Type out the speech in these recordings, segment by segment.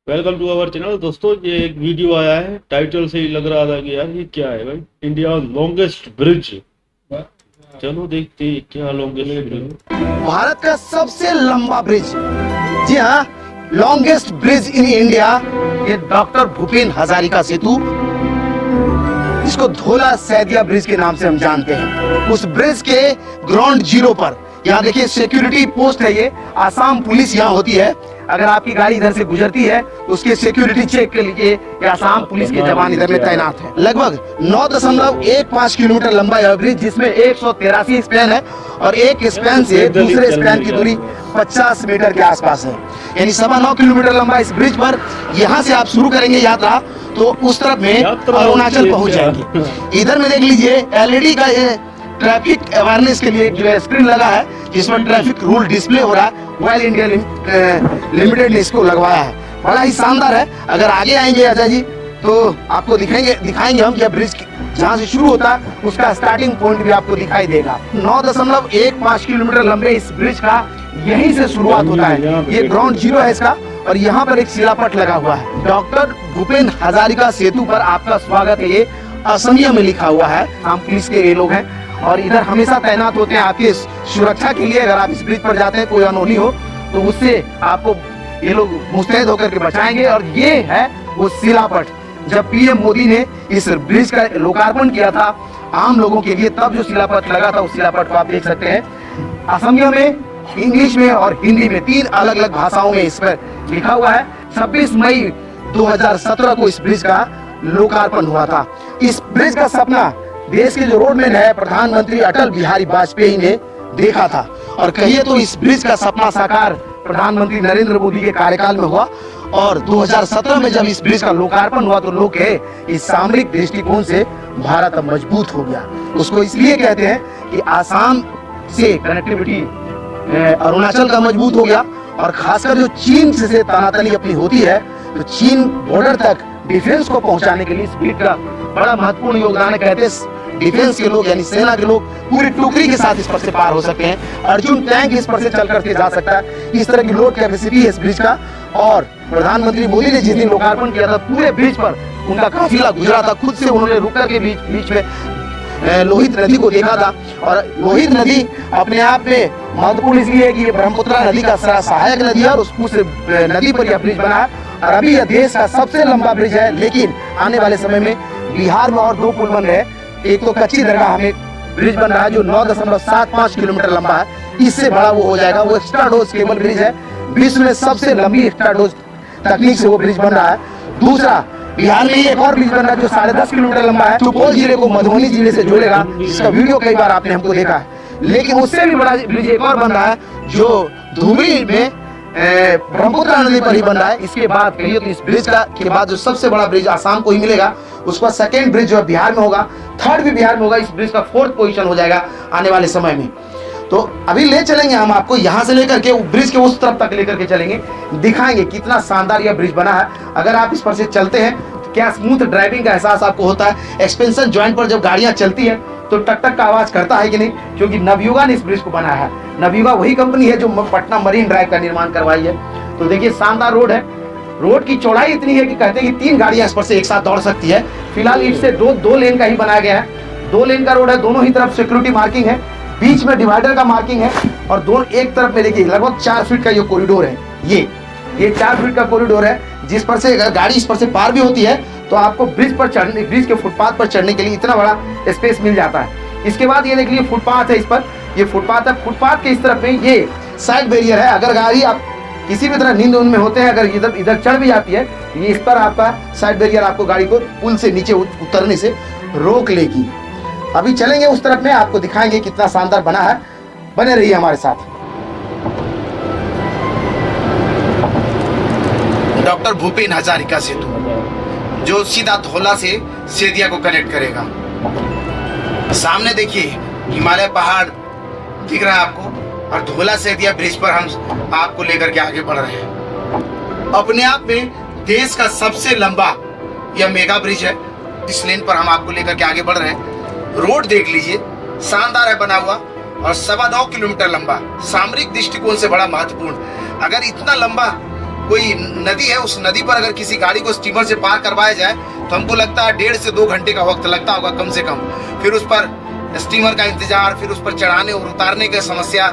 Welcome to our channel. दोस्तों, ये एक वीडियो आया है, टाइटल से ही लग रहा था कि यार ये क्या है भाई। India longest bridge. चलो देखते हैं क्या लॉन्गेस्ट ब्रिज। भारत का सबसे लंबा ब्रिज, जी हाँ, लॉन्गेस्ट ब्रिज इन इंडिया, ये डॉक्टर भूपेन हजारिका सेतु, इसको धोला सैदिया ब्रिज के नाम से हम जानते हैं। उस ब्रिज के ग्राउंड जीरो पर यहाँ देखिए सिक्योरिटी पोस्ट है। ये आसाम पुलिस यहाँ होती है। अगर आपकी गाड़ी इधर से गुजरती है तो उसके सिक्योरिटी चेक के लिए ये आसाम पुलिस के जवान इधर में तैनात है। लगभग 9.15 किलोमीटर लंबा यह ब्रिज, जिसमें 183 स्पैन है और एक स्पैन से दूसरे स्पैन की दूरी 50 मीटर के आसपास है, यानी 9.25 किलोमीटर लंबा इस ब्रिज पर। यहाँ से आप शुरू करेंगे यात्रा तो उस तरफ में अरुणाचल पहुंच जाएंगे। इधर में देख लीजिए एलईडी का ये ट्रैफिक अवेयरनेस के लिए जो है स्क्रीन लगा है, जिसमें ट्रैफिक रूल डिस्प्ले हो रहा है। ऑयल इंडिया लिमिटेड ने इसको लगवाया है, बड़ा ही शानदार है। अगर आगे आएंगे अजय जी तो आपको दिखाएंगे हम कि ब्रिज जहाँ से शुरू होता है उसका स्टार्टिंग पॉइंट भी आपको दिखाई देगा। 9.15 किलोमीटर लंबे इस ब्रिज का यहीं से शुरुआत होता है। ये ग्राउंड जीरो है इसका, और यहाँ पर एक शिलापट लगा हुआ है। डॉक्टर भूपेन हजारिका सेतु पर आपका स्वागत है, ये असमिया में लिखा हुआ है। आसाम पुलिस के ये लोग हैं और इधर हमेशा तैनात होते हैं आपकी सुरक्षा के लिए। अगर आप इस ब्रिज पर जाते हैं, कोई अनहोनी हो तो उससे आपको ये लोग मुस्तैद होकर के बचाएंगे। और ये है वो शिलापट, जब पीएम मोदी ने इस ब्रिज का लोकार्पण किया था आम लोगों के लिए, तब जो शिलापट लगा था उस शिलापट को आप देख सकते हैं। असमिया में, इंग्लिश में और हिंदी में 3 अलग अलग भाषाओं में इस पर लिखा हुआ है। 26 मई 2017 को इस ब्रिज का लोकार्पण हुआ था। इस ब्रिज का सपना देश के जो रोडमैन है प्रधानमंत्री अटल बिहारी वाजपेयी ने देखा था, और कहिए तो इस ब्रिज का सपना साकार प्रधानमंत्री नरेंद्र मोदी के कार्यकाल में हुआ। और 2017 में जब इस ब्रिज का लोकार्पण हुआ तो लोग कहे इस सामरिक दृष्टिकोण से भारत अब मजबूत हो गया। उसको इसलिए कहते हैं कि आसाम से कनेक्टिविटी अरुणाचल का मजबूत हो गया, और खासकर जो चीन से तनातनी अपनी होती है तो चीन बॉर्डर तक डिफेंस को पहुंचाने के लिए इस ब्रिज का बड़ा महत्वपूर्ण योगदान है। कहते हैं डिफेंस के लोग यानी सेना के लोग पूरी टुकड़ी के साथ इस पर से पार हो सकते हैं। अर्जुन टैंक इस पर से चल करके जा सकता है। इस तरह की लोड कैपेसिटी है इस ब्रिज का। और प्रधानमंत्री मोदी ने जिस दिन लोकार्पण किया था पूरे ब्रिज पर उनका काफिला गुजरा था। खुद से उन्होंने रुक करके बीच में लोहित नदी को देखा था। और लोहित नदी अपने आप में महत्वपूर्ण इसलिए है कि ये ब्रह्मपुत्र नदी का सहायक नदी है, और उस नदी पर यह ब्रिज बना है। और अभी यह देश का सबसे लंबा ब्रिज है, लेकिन आने वाले समय में बिहार में और 2 पुल बन रहे हैं। एक तो कच्ची दरगाह में ब्रिज बन रहा है जो 9.75 किलोमीटर लंबा है, इससे बड़ा वो हो जाएगा। वो एक्स्ट्रा डोज केबल ब्रिज है, विश्व में सबसे लंबी एक्स्ट्रा डोज तकनीक से वो ब्रिज बन रहा है। दूसरा, बिहार में एक और ब्रिज बन रहा है जो 10.5 किलोमीटर लंबा है, सुपौल जिले को मधुबनी जिले से जोड़ेगा। इसका वीडियो कई बार आपने हमको देखा है। लेकिन उससे भी बड़ा ब्रिज एक और बन रहा है जो धुबरी में ब्रह्मपुत्र नदी पर ही बन रहा है। इसके बाद कहिए तो इस ब्रिज के बाद जो सबसे बड़ा ब्रिज आसाम को ही मिलेगा, उसका सेकेंड ब्रिज जो बिहार में होगा, थर्ड भी बिहार में होगा। इस ब्रिज का 4th पोजीशन हो जाएगा आने वाले समय में। तो अभी ले चलेंगे हम आपको, यहाँ से लेकर के ब्रिज के उस तरफ तक लेकर के चलेंगे, दिखाएंगे कितना शानदार यह ब्रिज बना है। अगर आप इस पर से चलते हैं तो क्या स्मूथ ड्राइविंग का एहसास आपको होता है। एक्सपेंशन जॉइंट पर जब गाड़ियां चलती है तो टक टक का आवाज करता है कि नहीं, क्योंकि नवयुगा ने इस ब्रिज को बनाया है। नवयुगा वही कंपनी है जो पटना मरीन ड्राइव का निर्माण करवाई है। तो देखिए शानदार रोड है। रोड की चौड़ाई इतनी है कि कहते हैं कि 3 गाड़ियां इस पर से एक साथ दौड़ सकती है। फिलहाल इससे दो लेन का ही बनाया गया है। 2 लेन का रोड है, दोनों ही तरफ सिक्योरिटी मार्किंग है, बीच में डिवाइडर का मार्किंग है, और दोनों एक तरफ में देखिए लगभग 4 फीट का ये कॉरिडोर है। ये 4 फीट का कॉरिडोर है, जिस पर से अगर गाड़ी इस पर से पार भी होती है तो आपको ब्रिज के फुटपाथ पर चढ़ने के लिए इतना बड़ा स्पेस मिल जाता है। इसके बाद ये देख लीजिए फुटपाथ है, इस पर ये फुटपाथ है। फुटपाथ के इस तरफ में ये साइड बैरियर है। अगर गाड़ी आप किसी भी तरह नींद में होते हैं, अगर इधर चढ़ भी जाती है, ये इस पर आपका साइड बैरियर आपको गाड़ी को पुल से नीचे उतरने से रोक लेगी। अभी चलेंगे उस तरफ में, आपको दिखाएंगे कितना शानदार बना है। बने रहिए हमारे साथ। डॉक्टर भूपेन हजारिका सेतु जो सीधा धोला से सेदिया को कनेक्ट करेगा। सामने देखिए हिमालय पहाड़ दिख रहा है आपको, और धोला सेदिया ब्रिज पर हम आपको लेकर के आगे बढ़ रहे हैं। अपने आप में देश का सबसे लंबा यह मेगा ब्रिज है। इस लेन पर हम आपको लेकर के आगे बढ़ रहे हैं। रोड देख लीजिए, शानदार है बना हुआ, और 9.25 किलोमीटर लंबा, सामरिक दृष्टिकोण से बड़ा महत्वपूर्ण। अगर इतना लंबा कोई नदी है, उस नदी पर अगर किसी गाड़ी को स्टीमर से पार करवाया जाए तो हमको लगता है 1.5 से 2 घंटे का वक्त लगता होगा कम से कम। फिर उस पर स्टीमर का इंतजार, फिर उस पर चढ़ाने और उतारने की समस्या,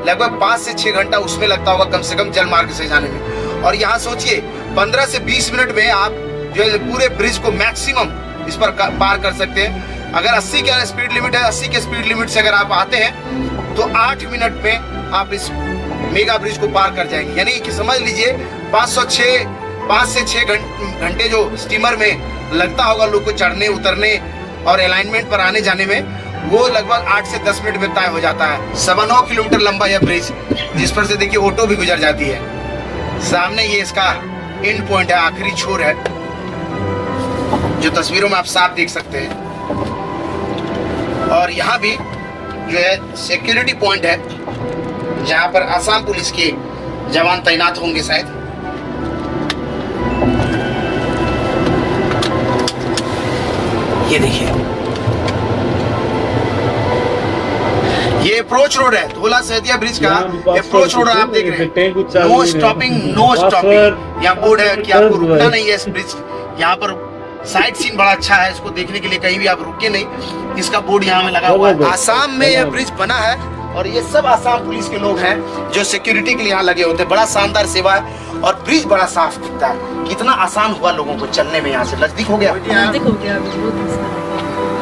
लगभग 5 से 6 घंटा उसमें लगता होगा कम से कम जल मार्ग से जाने में। और यहाँ सोचिए 15 से 20 मिनट में आप जो है पूरे ब्रिज को मैक्सिमम इस पर पार कर सकते हैं। अगर 80 का स्पीड लिमिट है, 80 के स्पीड लिमिट से अगर आप आते हैं तो 8 मिनट में आप इस मेगा ब्रिज को पार कर जाएंगे। यानी कि समझ लीजिए 5 से 6 घंटे जो स्टीमर में लगता होगा लोग को चढ़ने उतरने और अलाइनमेंट पर आने जाने में, वो लगभग 8 से 10 मिनट में तय हो जाता है। 9.25 किलोमीटर लंबा यह ब्रिज, जिस पर से देखिए ऑटो भी गुजर जाती है। सामने ये इसका एंड पॉइंट है, आखिरी छोर है, जो तस्वीरों में आप साफ देख सकते हैं। और यहाँ भी जो है सिक्योरिटी पॉइंट है, जहाँ पर आसाम पुलिस के जवान तैनात होंगे शायद। ये देखिए, ये अप्रोच रोड है, धोला सहदिया ब्रिज का अप्रोच रोड आप देख रहे हैं। No stopping, no stopping. यहाँ बोर्ड है कि आपको रुकना नहीं है इस ब्रिज। यहाँ पर साइड सीन बड़ा अच्छा है, इसको देखने के लिए कहीं भी आप रुके नहीं, इसका बोर्ड यहाँ में लगा हुआ है। आसाम में यह ब्रिज बना है और ये सब आसाम पुलिस के लोग हैं जो सिक्योरिटी के लिए यहाँ लगे होते हैं। बड़ा शानदार सेवा है और ब्रिज बड़ा साफ दिखता है। कितना आसान हुआ लोगों को चलने में, यहाँ से नजदीक हो गया।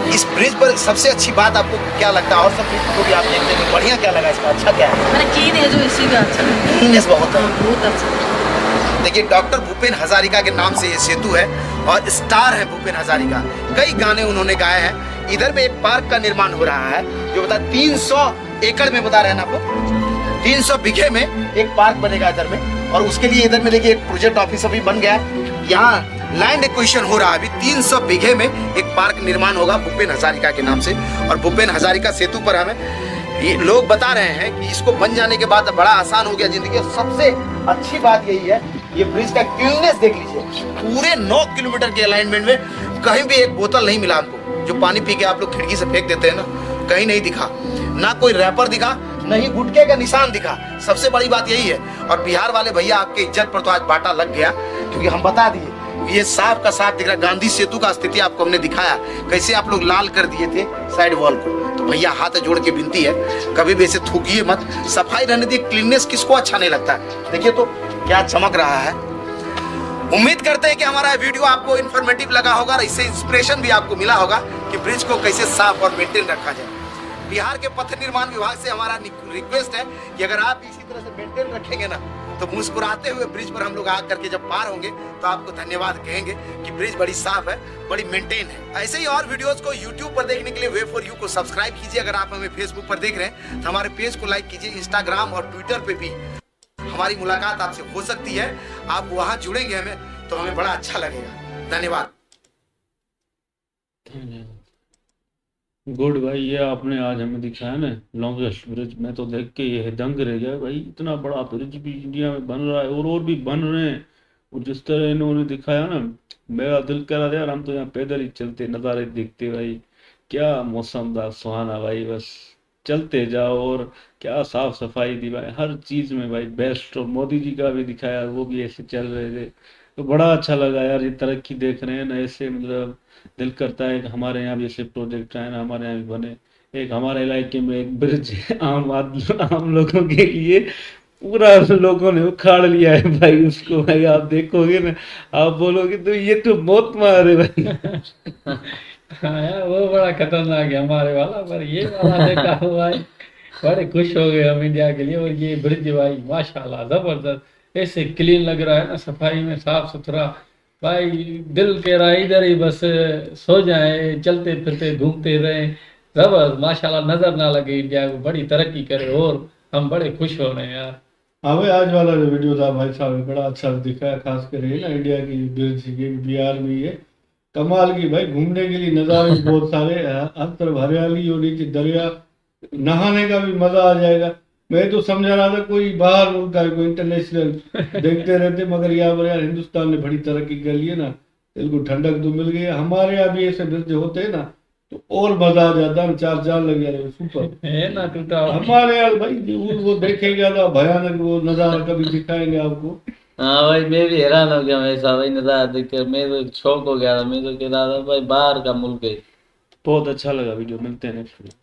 इस ब्रिज पर सबसे अच्छी बात आपको क्या लगता है? और सब ब्रिज को भी आप देखते हैं, बढ़िया क्या लगा इसका, अच्छा क्या है? मैंने की है जो इसी का अच्छा है, बहुत अच्छा। देखिए, डॉक्टर भूपेन हजारिका के नाम से ये सेतु है और स्टार है भूपेन हजारिका। कई गाने उन्होंने गाए हैं। इधर में एक पार्क का निर्माण हो रहा है, जो बता 300 एकड़ में बता रहे हैं आपको, 300 बीघे में एक पार्क बनेगा इधर में। और उसके लिए इधर में देखिए एक प्रोजेक्ट ऑफिस अभी बन गया है। यहाँ लैंड एक्विजिशन हो रहा है अभी, 300 बीघे में एक पार्क निर्माण होगा भूपेन हजारिका के नाम से। और भूपेन हजारिका सेतु पर हमें ये लोग बता रहे हैं कि इसको बन जाने के बाद बड़ा आसान हो गया जिंदगी। और सबसे अच्छी बात यही है, ये ब्रिज का क्लीननेस देख लीजिए। पूरे 9 किलोमीटर के अलाइनमेंट में कहीं भी एक बोतल नहीं मिला हमको। जो पानी पी के आप लोग खिड़की से फेंक देते हैं ना, कहीं नहीं दिखा, ना कोई रैपर दिखा, नहीं गुटके का निशान दिखा। सबसे बड़ी बात यही है। और बिहार वाले भैया, आपके इज्जत पर तो आज बाटा लग गया, क्योंकि हम बता दिए ये साफ का साफ दिख रहा है। गांधी सेतु का स्थिति आपको हमने दिखाया, कैसे आप लोग लाल कर दिए थे साइड वॉल को। तो भैया हाथ जोड़ के विनती है, कभी भी ऐसे थूकिए मत, सफाई रहने दीजिए। क्लीननेस किसको अच्छा नहीं लगता है? देखिए तो क्या चमक रहा है। उम्मीद करते हैं कि हमारा वीडियो आपको इन्फॉर्मेटिव लगा होगा और इससे इंस्पिरेशन भी आपको मिला होगा कि ब्रिज को कैसे साफ और मेंटेन रखा जाए। बिहार के पथ निर्माण विभाग से हमारा रिक्वेस्ट है कि अगर आप इसी तरह से मेंटेन रखेंगे ना, तो मुस्कुराते हुए ब्रिज पर हम लोग आ करके जब पार होंगे तो आपको धन्यवाद कहेंगे कि ब्रिज बड़ी साफ है, बड़ी मेंटेन है। ऐसे ही और वीडियोस को YouTube पर देखने के लिए वे फॉर यू को सब्सक्राइब कीजिए। अगर आप हमें Facebook पर देख रहे हैं तो हमारे पेज को लाइक कीजिए। इंस्टाग्राम और ट्विटर पे भी हमारी मुलाकात आपसे हो सकती है। आप वहां जुड़ेंगे हमें तो हमें बड़ा अच्छा लगेगा। धन्यवाद। गुड भाई, ये आपने आज हमें दिखाया ना लॉन्गेस्ट ब्रिज। मैं तो देख के ये दंग रह गया भाई, इतना बड़ा ब्रिज भी इंडिया में बन रहा है और भी बन रहे हैं। और जिस तरह इन्होंने दिखाया ना, मेरा दिल कह रहा था यार हम तो यहाँ पैदल ही चलते, नज़ारे देखते भाई। क्या मौसम था सुहाना भाई, बस चलते जाओ। और क्या साफ सफाई थी भाई, हर चीज़ में भाई बेस्ट। और मोदी जी का भी दिखाया, वो भी ऐसे चल रहे थे, तो बड़ा अच्छा लगा यार। ये तरक्की देख रहे हैं ना ऐसे, मतलब दिल करता है कि हमारे यहाँ भी ऐसे प्रोजेक्ट आए ना, हमारे यहाँ भी बने। एक हमारे इलाके में एक ब्रिज आम लोगों के लिए पूरा लोगों ने उखाड़ लिया है भाई उसको। भाई आप देखोगे ना, आप बोलोगे तो ये तो मौत मार है भाई। हाँ यार, वो बड़ा खतरनाक है हमारे वाला, पर ये वाला देखा हुआ है। बड़े खुश हो गए हम इंडिया के लिए। और ये ब्रिज भाई माशाल्लाह जबरदस्त, ऐसे क्लीन लग रहा है ना, सफाई में साफ सुथरा भाई। दिल कह रहा है इधर ही बस सो जाए, चलते फिरते घूमते रहे। जबरदस्त माशाल्लाह, नजर ना लगे इंडिया को, बड़ी तरक्की करे। और हम बड़े खुश हो रहे हैं यार। हाँ भाई, आज वाला जो वीडियो था भाई साहब बड़ा अच्छा दिखाया। खास कर ये ना इंडिया की ब्रिज, ये बिहार में ये कमाल की भाई। घूमने के लिए नज़ारे भी बहुत सारे, हर तरफ हरियाली और नीचे दरिया, नहाने का भी मजा आ जाएगा। मैं तो समझा रहा था कोई बाहर मुल्क का कोई इंटरनेशनल देखते रहते, मगर यहाँ पर यार हिंदुस्तान ने बड़ी तरक्की कर ली है ना, बिल्कुल ठंडक तो मिल गई है। हमारे यहाँ भी ऐसे ब्रिज होते हैं ना तो और मजा आ जाता है, चार चांद लग जाए, सुपर है ना टूटा। हमारे यार भाई वो देखेंगे ना भयानक वो नज़ारा, कभी दिखाएंगे आपको। हाँ भाई, मैं भी हैरान हो गया वैसा भाई नज़ारा देखकर। मैं तो शौक हो गया था, मैं तो कह रहा था भाई बाहर का मुल्क है। बहुत अच्छा लगा वीडियो, मिलते हैं नेक्स्ट वीडियो।